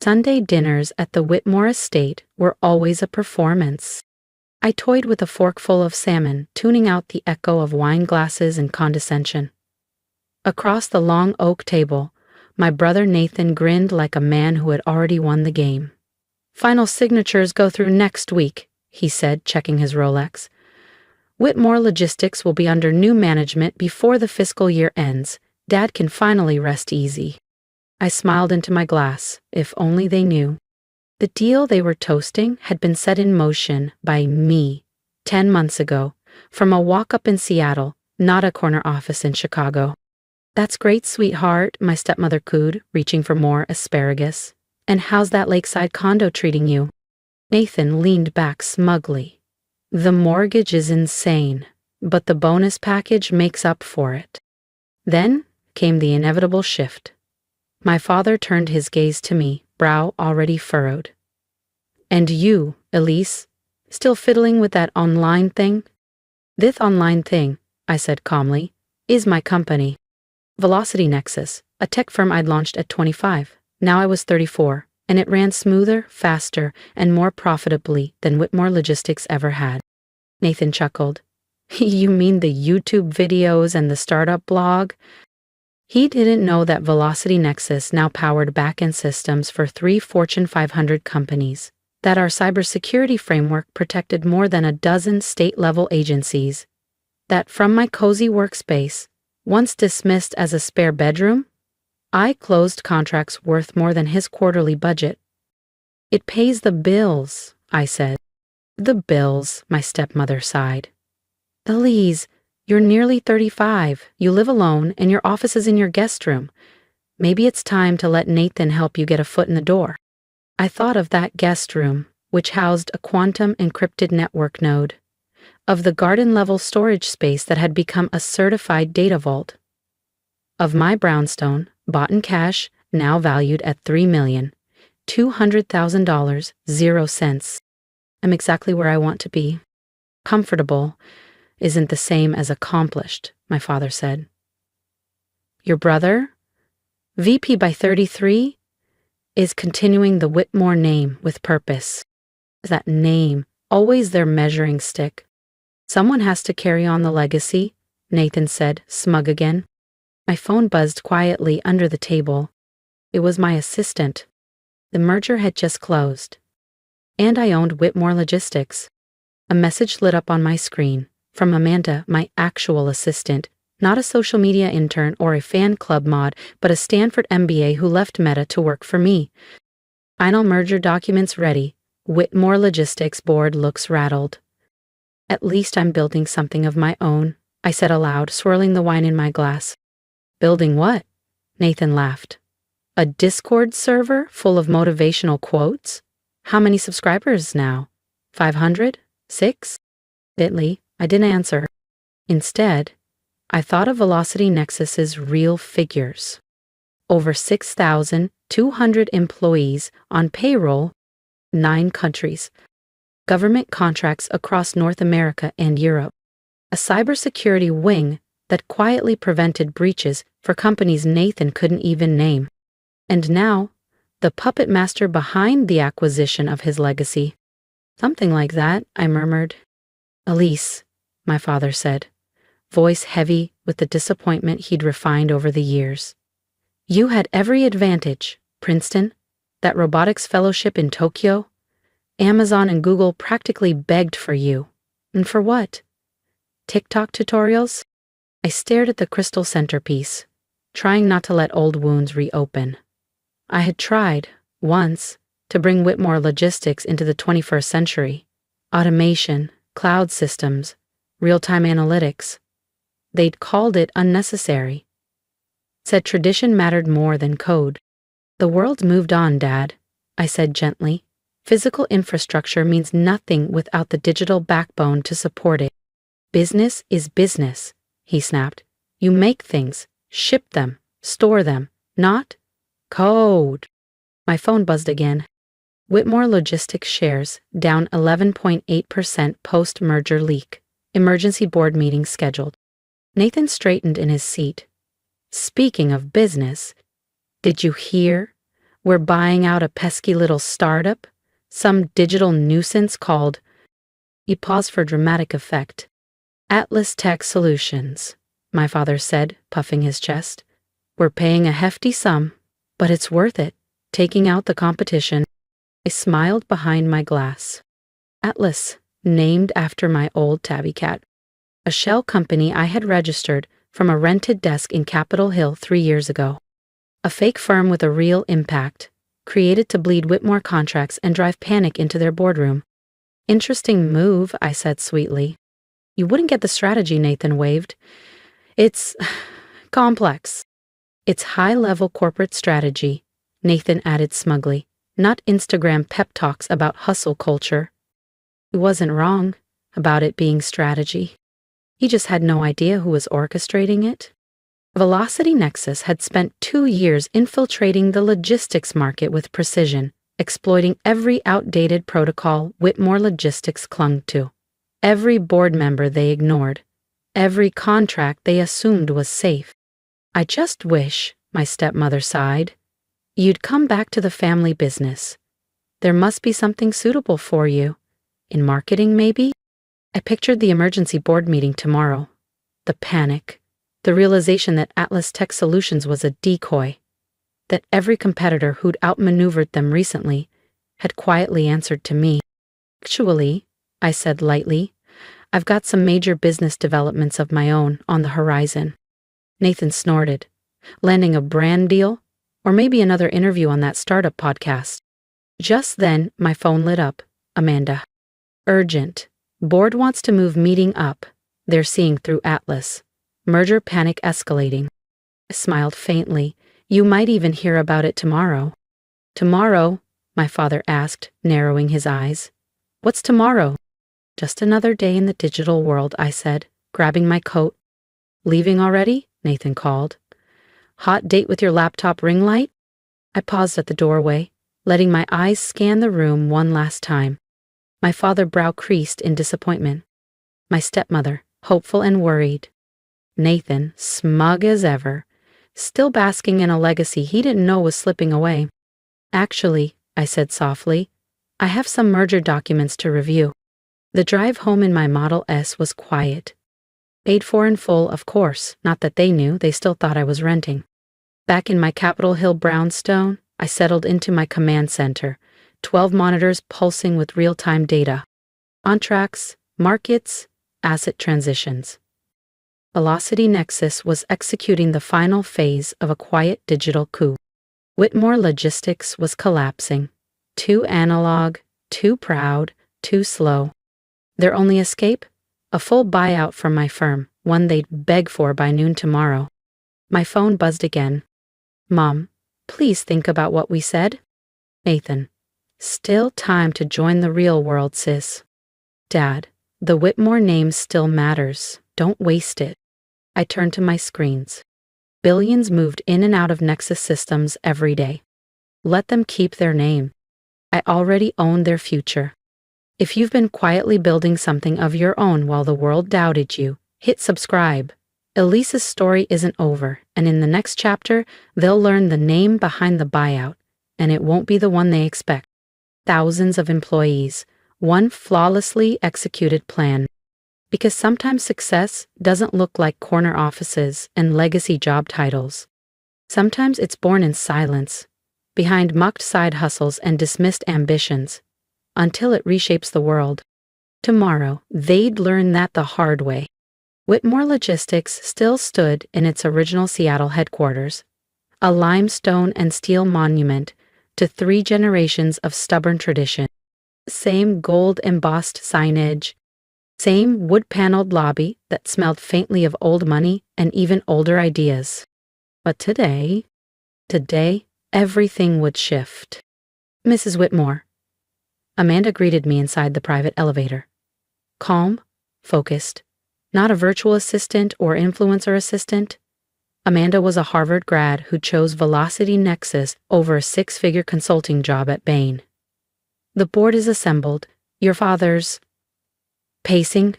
Sunday dinners at the Whitmore estate were always a performance. I toyed with a forkful of salmon, tuning out the echo of wine glasses and condescension. Across the long oak table, my brother Nathan grinned like a man who had already won the game. "Final signatures go through next week," he said, checking his Rolex. "Whitmore Logistics will be under new management before the fiscal year ends. Dad can finally rest easy." I smiled into my glass. If only they knew. The deal they were toasting had been set in motion by me 10 months ago, from a walk-up in Seattle, not a corner office in Chicago. "That's great, sweetheart," my stepmother cooed, reaching for more asparagus. "And how's that lakeside condo treating you?" Nathan leaned back smugly. "The mortgage is insane, but the bonus package makes up for it." Then came the inevitable shift. My father turned his gaze to me, brow already furrowed. "And you, Elise, still fiddling with that online thing?" "This online thing," I said calmly, "is my company. Velocity Nexus, a tech firm I'd launched at 25. Now I was 34, and it ran smoother, faster, and more profitably than Whitmore Logistics ever had." Nathan chuckled. "You mean the YouTube videos and the startup blog?" He didn't know that Velocity Nexus now powered back-end systems for 3 Fortune 500 companies, that our cybersecurity framework protected more than a dozen state-level agencies, that from my cozy workspace, once dismissed as a spare bedroom, I closed contracts worth more than his quarterly budget. "It pays the bills," I said. "The bills," my stepmother sighed. "Elise, you're nearly 35, you live alone, and your office is in your guest room. Maybe it's time to let Nathan help you get a foot in the door." I thought of that guest room, which housed a quantum encrypted network node, of the garden-level storage space that had become a certified data vault, of my brownstone, bought in cash, now valued at $3,200,000, 0 cents. I'm exactly where I want to be. "Comfortable isn't the same as accomplished," my father said. "Your brother, VP by 33, is continuing the Whitmore name with purpose. That name, always their measuring stick. Someone has to carry on the legacy," Nathan said, smug again. My phone buzzed quietly under the table. It was my assistant. The merger had just closed. And I owned Whitmore Logistics. A message lit up on my screen, from Amanda, my actual assistant, not a social media intern or a fan club mod, but a Stanford MBA who left Meta to work for me. "Final merger documents ready. Whitmore Logistics board looks rattled." "At least I'm building something of my own," I said aloud, swirling the wine in my glass. "Building what?" Nathan laughed. "A Discord server full of motivational quotes? How many subscribers now? 500? 6? Bitly, I didn't answer. Instead, I thought of Velocity Nexus's real figures. Over 6,200 employees on payroll, 9 countries. Government contracts across North America and Europe. A cybersecurity wing that quietly prevented breaches for companies Nathan couldn't even name. And now, the puppet master behind the acquisition of his legacy. "Something like that," I murmured. "Elise," my father said, voice heavy with the disappointment he'd refined over the years. "You had every advantage, Princeton, that robotics fellowship in Tokyo. Amazon and Google practically begged for you. And for what? TikTok tutorials?" I stared at the crystal centerpiece, trying not to let old wounds reopen. I had tried, once, to bring Whitmore Logistics into the 21st century. Automation, cloud systems, real-time analytics. They'd called it unnecessary. Said tradition mattered more than code. "The world's moved on, Dad," I said gently. "Physical infrastructure means nothing without the digital backbone to support it." "Business is business," he snapped. "You make things, ship them, store them, not code." My phone buzzed again. Whitmore Logistics shares down 11.8% post-merger leak. Emergency board meeting scheduled. Nathan straightened in his seat. "Speaking of business, did you hear? We're buying out a pesky little startup, some digital nuisance called, he paused for dramatic effect, Atlas Tech Solutions, my father said, puffing his chest. We're paying a hefty sum, but it's worth it, taking out the competition. I smiled behind my glass. Atlas, named after my old tabby cat. A shell company I had registered from a rented desk in Capitol Hill 3 years ago. A fake firm with a real impact, created to bleed Whitmore contracts and drive panic into their boardroom. Interesting move, I said sweetly. You wouldn't get the strategy, Nathan waved. It's complex. It's high-level corporate strategy, Nathan added smugly, not Instagram pep talks about hustle culture. He wasn't wrong about it being strategy. He just had no idea who was orchestrating it. Velocity Nexus had spent 2 years infiltrating the logistics market with precision, exploiting every outdated protocol Whitmore Logistics clung to, every board member they ignored, every contract they assumed was safe. I just wish, my stepmother sighed, you'd come back to the family business. There must be something suitable for you. In marketing, maybe? I pictured the emergency board meeting tomorrow. The panic. The realization that Atlas Tech Solutions was a decoy. That every competitor who'd outmaneuvered them recently had quietly answered to me. Actually, I said lightly, I've got some major business developments of my own on the horizon. Nathan snorted. Landing a brand deal? Or maybe another interview on that startup podcast. Just then, my phone lit up. Amanda. Urgent. Board wants to move meeting up. They're seeing through Atlas. Merger panic escalating. I smiled faintly. You might even hear about it tomorrow. Tomorrow? My father asked, narrowing his eyes. What's tomorrow? Just another day in the digital world, I said, grabbing my coat. Leaving already? Nathan called. Hot date with your laptop ring light? I paused at the doorway, letting my eyes scan the room one last time. My father brow creased in disappointment. My stepmother, hopeful and worried. Nathan, smug as ever, still basking in a legacy he didn't know was slipping away. Actually, I said softly, I have some merger documents to review. The drive home in my Model S was quiet. Paid for in full, of course, not that they knew, they still thought I was renting. Back in my Capitol Hill brownstone, I settled into my command center, 12 monitors pulsing with real-time data. Contracts, markets, asset transitions. Velocity Nexus was executing the final phase of a quiet digital coup. Whitmore Logistics was collapsing. Too analog, too proud, too slow. Their only escape? A full buyout from my firm, one they'd beg for by noon tomorrow. My phone buzzed again. Mom, please think about what we said. Nathan. Still time to join the real world, sis. Dad, the Whitmore name still matters. Don't waste it. I turned to my screens. Billions moved in and out of Nexus systems every day. Let them keep their name. I already own their future. If you've been quietly building something of your own while the world doubted you, hit subscribe. Elise's story isn't over, and in the next chapter, they'll learn the name behind the buyout, and it won't be the one they expect. Thousands of employees, one flawlessly executed plan. Because sometimes success doesn't look like corner offices and legacy job titles. Sometimes it's born in silence, behind mucked side hustles and dismissed ambitions, until it reshapes the world. Tomorrow, they'd learn that the hard way. Whitmore Logistics still stood in its original Seattle headquarters, a limestone and steel monument to 3 generations of stubborn tradition. Same gold-embossed signage, same wood-paneled lobby that smelled faintly of old money and even older ideas. But today, everything would shift. Mrs. Whitmore. Amanda greeted me inside the private elevator. Calm, focused, not a virtual assistant or influencer assistant. Amanda was a Harvard grad who chose Velocity Nexus over a 6-figure consulting job at Bain. The board is assembled. Your father's... Pacing.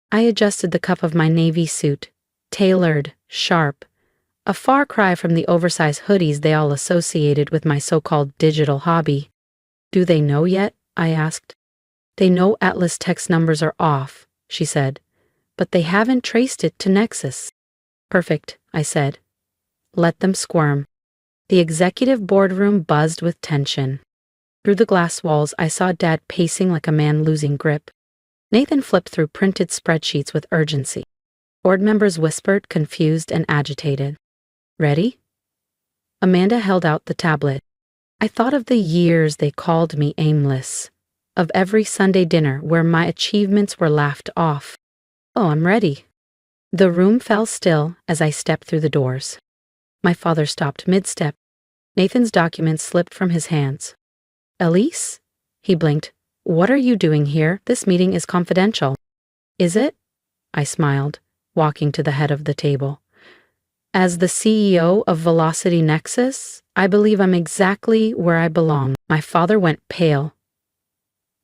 I adjusted the cuff of my navy suit, tailored, sharp, a far cry from the oversized hoodies they all associated with my so-called digital hobby. Do they know yet? I asked. They know Atlas Tech's numbers are off, she said, but they haven't traced it to Nexus. Perfect, I said. Let them squirm. The executive boardroom buzzed with tension. Through the glass walls, I saw Dad pacing like a man losing grip. Nathan flipped through printed spreadsheets with urgency. Board members whispered, confused and agitated. Ready? Amanda held out the tablet. I thought of the years they called me aimless, of every Sunday dinner where my achievements were laughed off. Oh, I'm ready. The room fell still as I stepped through the doors. My father stopped mid-step. Nathan's documents slipped from his hands. Elise? He blinked. What are you doing here? This meeting is confidential. Is it? I smiled, walking to the head of the table. As the CEO of Velocity Nexus, I believe I'm exactly where I belong. My father went pale.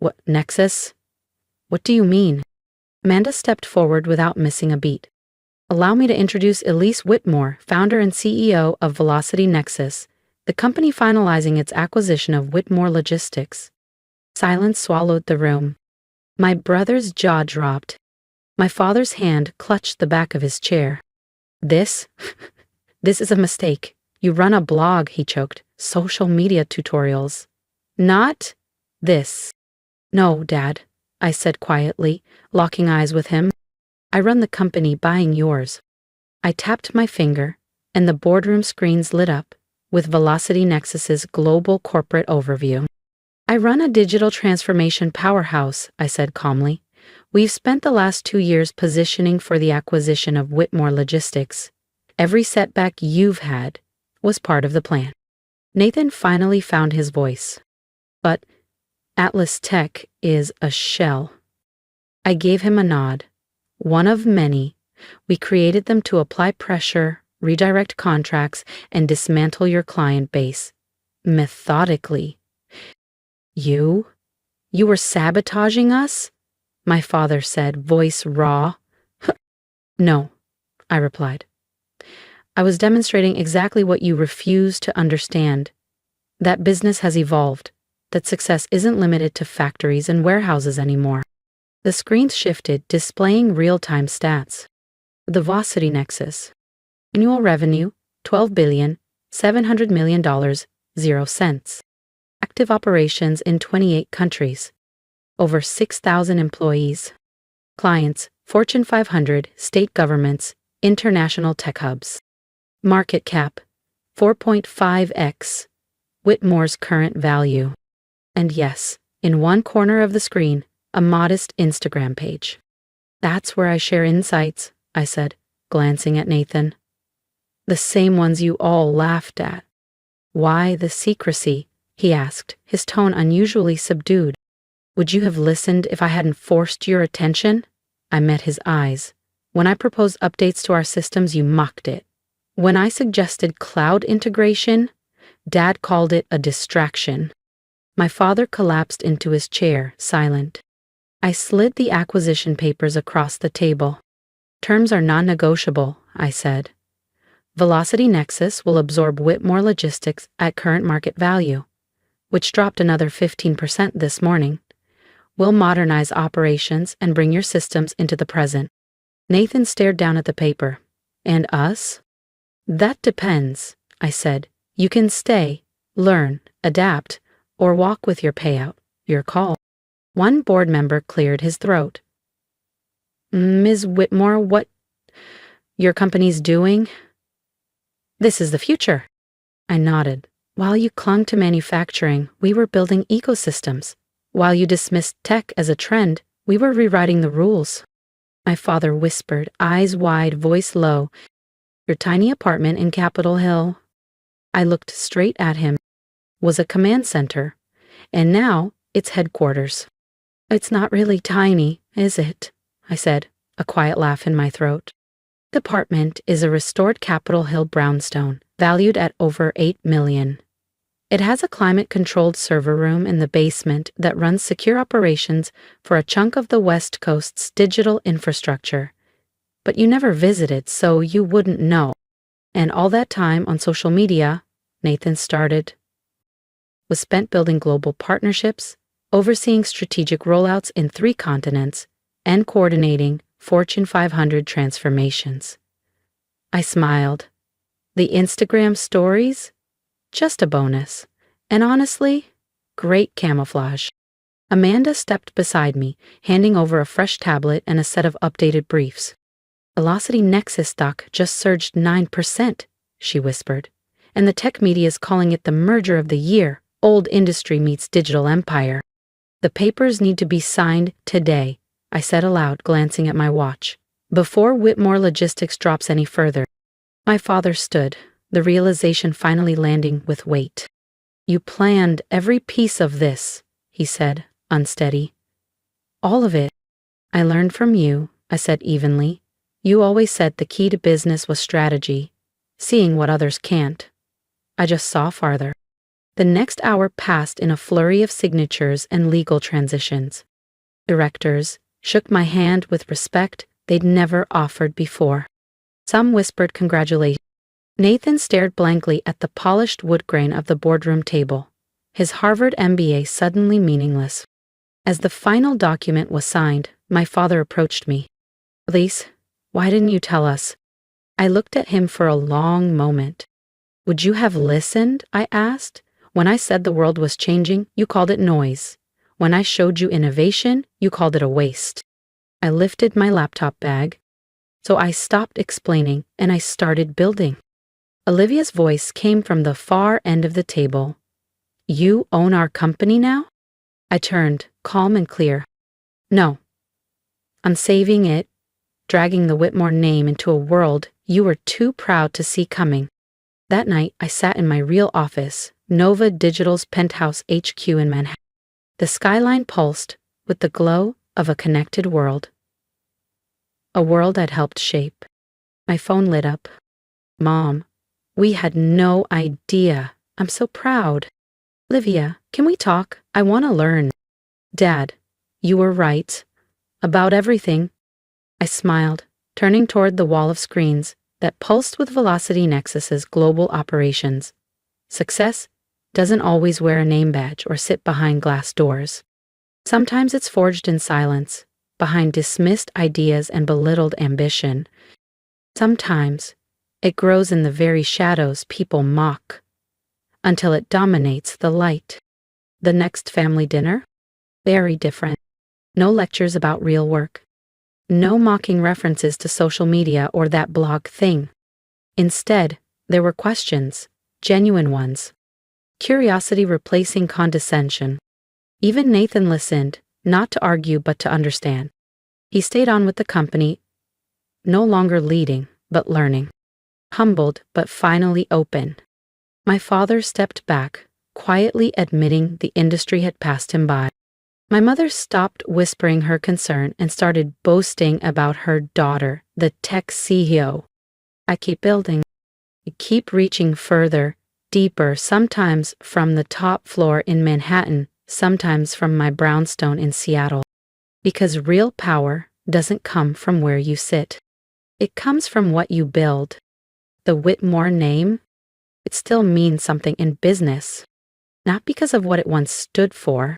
What, Nexus? What do you mean? Amanda stepped forward without missing a beat. Allow me to introduce Elise Whitmore, founder and CEO of Velocity Nexus, the company finalizing its acquisition of Whitmore Logistics. Silence swallowed the room. My brother's jaw dropped. My father's hand clutched the back of his chair. This is a mistake. You run a blog, he choked. Social media tutorials. Not this. No, Dad, I said quietly, locking eyes with him. I run the company buying yours. I tapped my finger, and the boardroom screens lit up with Velocity Nexus's global corporate overview. I run a digital transformation powerhouse, I said calmly. We've spent the last 2 years positioning for the acquisition of Whitmore Logistics. Every setback you've had was part of the plan. Nathan finally found his voice. But Atlas Tech is a shell. I gave him a nod. One of many. We created them to apply pressure, redirect contracts, and dismantle your client base. Methodically. You were sabotaging us? My father said, voice raw. No, I replied. I was demonstrating exactly what you refuse to understand. That business has evolved, that success isn't limited to factories and warehouses anymore. The screens shifted, displaying real-time stats. The Velocity Nexus. Annual revenue, $12.7 billion, 0 cents. Active operations in 28 countries. Over 6,000 employees. Clients, Fortune 500, state governments, international tech hubs. Market cap, 4.5x, Whitmore's current value. And yes, in one corner of the screen, a modest Instagram page. That's where I share insights, I said, glancing at Nathan. The same ones you all laughed at. Why the secrecy? He asked, his tone unusually subdued. Would you have listened if I hadn't forced your attention? I met his eyes. When I proposed updates to our systems, you mocked it. When I suggested cloud integration, Dad called it a distraction. My father collapsed into his chair, silent. I slid the acquisition papers across the table. Terms are non-negotiable, I said. Velocity Nexus will absorb Whitmore Logistics at current market value, which dropped another 15% this morning. We'll modernize operations and bring your systems into the present. Nathan stared down at the paper. And us? That depends, I said. You can stay, learn, adapt, or walk with your payout, your call. One board member cleared his throat. Ms. Whitmore, what your company's doing? This is the future. I nodded. While you clung to manufacturing, we were building ecosystems. While you dismissed tech as a trend, we were rewriting the rules. My father whispered, eyes wide, voice low. Your tiny apartment in Capitol Hill. I looked straight at him. Was a command center. And now it's headquarters. It's not really tiny, is it? I said, a quiet laugh in my throat. The apartment is a restored Capitol Hill brownstone, valued at over $8 million. It has a climate-controlled server room in the basement that runs secure operations for a chunk of the West Coast's digital infrastructure. But you never visited, so you wouldn't know. And all that time on social media, Nathan started, was spent building global partnerships, overseeing strategic rollouts in 3 continents, and coordinating Fortune 500 transformations. I smiled. The Instagram stories? Just a bonus. And honestly, great camouflage. Amanda stepped beside me, handing over a fresh tablet and a set of updated briefs. Velocity Nexus stock just surged 9%, she whispered. And the tech media is calling it the merger of the year. Old industry meets digital empire. The papers need to be signed today, I said aloud, glancing at my watch. Before Whitmore Logistics drops any further. My father stood, the realization finally landing with weight. You planned every piece of this, he said, unsteady. All of it. I learned from you, I said evenly. You always said the key to business was strategy, seeing what others can't. I just saw farther. The next hour passed in a flurry of signatures and legal transitions. Directors shook my hand with respect they'd never offered before. Some whispered congratulations. Nathan stared blankly at the polished wood grain of the boardroom table, his Harvard MBA suddenly meaningless. As the final document was signed, my father approached me. Elise, why didn't you tell us? I looked at him for a long moment. Would you have listened? I asked. When I said the world was changing, you called it noise. When I showed you innovation, you called it a waste. I lifted my laptop bag. So I stopped explaining and I started building. Olivia's voice came from the far end of the table. You own our company now? I turned, calm and clear. No. I'm saving it, dragging the Whitmore name into a world you were too proud to see coming. That night, I sat in my real office, Nova Digital's penthouse HQ in Manhattan. The skyline pulsed with the glow of a connected world. A world I'd helped shape. My phone lit up. Mom, we had no idea. I'm so proud. Olivia, can we talk? I want to learn. Dad, you were right. About everything. I smiled, turning toward the wall of screens that pulsed with Velocity Nexus's global operations. Success doesn't always wear a name badge or sit behind glass doors. Sometimes it's forged in silence, behind dismissed ideas and belittled ambition. Sometimes it grows in the very shadows people mock, until it dominates the light. The next family dinner? Very different. No lectures about real work. No mocking references to social media or that blog thing. Instead, there were questions, genuine ones. Curiosity replacing condescension. Even Nathan listened, not to argue but to understand. He stayed on with the company, no longer leading, but learning. Humbled, but finally open. My father stepped back, quietly admitting the industry had passed him by. My mother stopped whispering her concern and started boasting about her daughter, the tech CEO. I keep building. I keep reaching further, deeper, sometimes from the top floor in Manhattan, sometimes from my brownstone in Seattle. Because real power doesn't come from where you sit. It comes from what you build. The Whitmore name, it still means something in business. Not because of what it once stood for,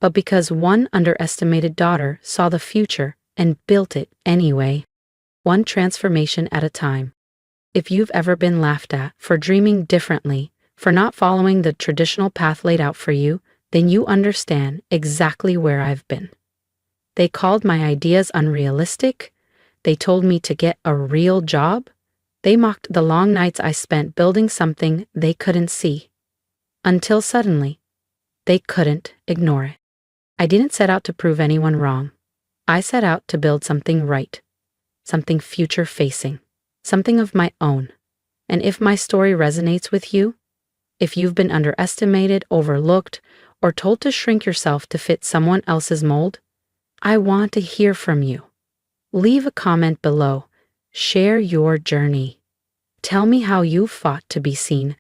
but because one underestimated daughter saw the future and built it anyway. One transformation at a time. If you've ever been laughed at for dreaming differently, for not following the traditional path laid out for you, then you understand exactly where I've been. They called my ideas unrealistic. They told me to get a real job. They mocked the long nights I spent building something they couldn't see. Until suddenly, they couldn't ignore it. I didn't set out to prove anyone wrong. I set out to build something right, something future-facing, something of my own. And if my story resonates with you, if you've been underestimated, overlooked, or told to shrink yourself to fit someone else's mold, I want to hear from you. Leave a comment below. Share your journey. Tell me how you fought to be seen.